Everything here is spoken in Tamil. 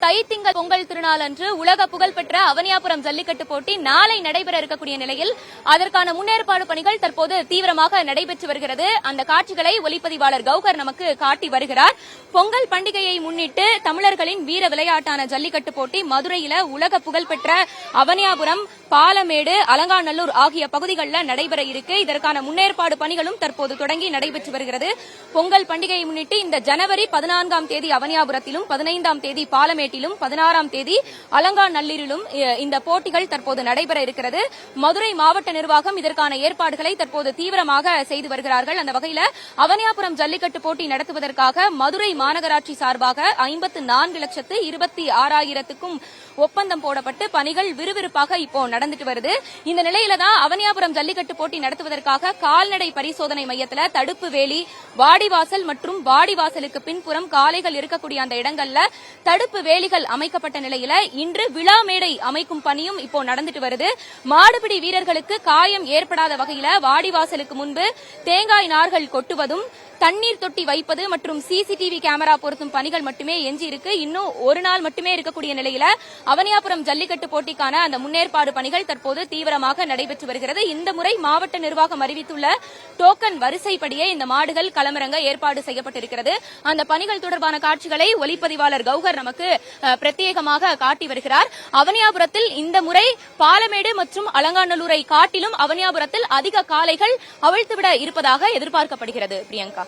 தைத்திங்கள் பொங்கல் திருநாள் அன்று உலக புகழ்பெற்ற அவனியாபுரம் ஜல்லிக்கட்டு போட்டி நாளை நடைபெற இருக்கக்கூடிய நிலையில் அதற்கான முன்னேற்பாடு பணிகள் தற்போது தீவிரமாக நடைபெற்று வருகிறது. அந்த காட்சிகளை ஒளிப்பதிவாளர் கௌகர் நமக்கு காட்டி வருகிறார். பொங்கல் பண்டிகையை முன்னிட்டு தமிழர்களின் வீர விளையாட்டான ஜல்லிக்கட்டு போட்டி மதுரையில உலக புகழ்பெற்ற அவனியாபுரம், பாலமேடு, அலங்காநல்லூர் ஆகிய பகுதிகளில் நடைபெற இருக்கு. இதற்கான முன்னேற்பாடு பணிகளும் தற்போது தொடங்கி நடைபெற்று வருகிறது. பொங்கல் பண்டிகையை முன்னிட்டு இந்த ஜனவரி 14ஆம் தேதி அவனியாபுரத்திலும், 15ஆம் தேதி பாலமேட்டிலும், 16ஆம் தேதி அலங்காநல்லூரிலும் இந்த போட்டிகள் தற்போது நடைபெற இருக்கிறது. மதுரை மாவட்ட நிர்வாகம் இதற்கான ஏற்பாடுகளை தற்போது தீவிரமாக செய்து வருகிறார்கள். அந்த வகையில் அவனியாபுரம் ஜல்லிக்கட்டு போட்டி நடத்துவதற்காக மதுரை மாநகராட்சி சார்பாக 54,26,000க்கும் ஒப்பந்தம் போடப்பட்டு பணிகள் விறுவிறுப்பாக இப்போ நடந்துட்டு வருது. இந்த நிலையில தான் அவனியாபுரம் ஜல்லிக்கட்டு போட்டி நடத்துவதற்காக கால்நடை பரிசோதனை மையத்துல தடுப்பு வேலி, வாடிவாசல் மற்றும் வாடிவாசலுக்கு பின்புறம் காளைகள் இருக்கக்கூடிய அந்த இடங்கள்ல தடுப்பு வேலிகள் அமைக்கப்பட்ட நிலையில இன்று விழா மேடை அமைக்கும் பணியும் இப்போ நடந்துட்டு வருது. மாடுபிடி வீரர்களுக்கு காயம் ஏற்படாத வகையில வாடிவாசலுக்கு முன்பு தேங்காய் நார்கள் கொட்டுவதும், தண்ணீர் தொட்டி வைப்பது மற்றும் சிசிடிவி கேமரா பொருத்தும் பணிகள் மட்டுமே எஞ்சி இருக்கு. இன்னும் ஒரு நாள் மட்டுமே இருக்கக்கூடிய நிலையில அவனியாபுரம் ஜல்லிக்கட்டு போட்டிக்கான அந்த முன்னேற்பாடு பணிகள் தற்போது தீவிரமாக நடைபெற்று வருகிறது. இந்த முறை மாவட்ட நிர்வாகம் அறிவித்துள்ள டோக்கன் வரிசைப்படியே இந்த மாடுகள் களமிறங்க ஏற்பாடு செய்யப்பட்டிருக்கிறது. அந்த பணிகள் தொடர்பான காட்சிகளை ஒளிப்பதிவாளர் கௌகர் நமக்கு பிரத்யேகமாக காட்டி வருகிறார். அவனியாபுரத்தில் இந்த முறை பாலமேடு மற்றும் அலங்காநல்லூரை காட்டிலும் அவனியாபுரத்தில் அதிக காளைகள் அவிழ்த்துவிட இருப்பதாக எதிர்பார்க்கப்படுகிறது. பிரியங்கா.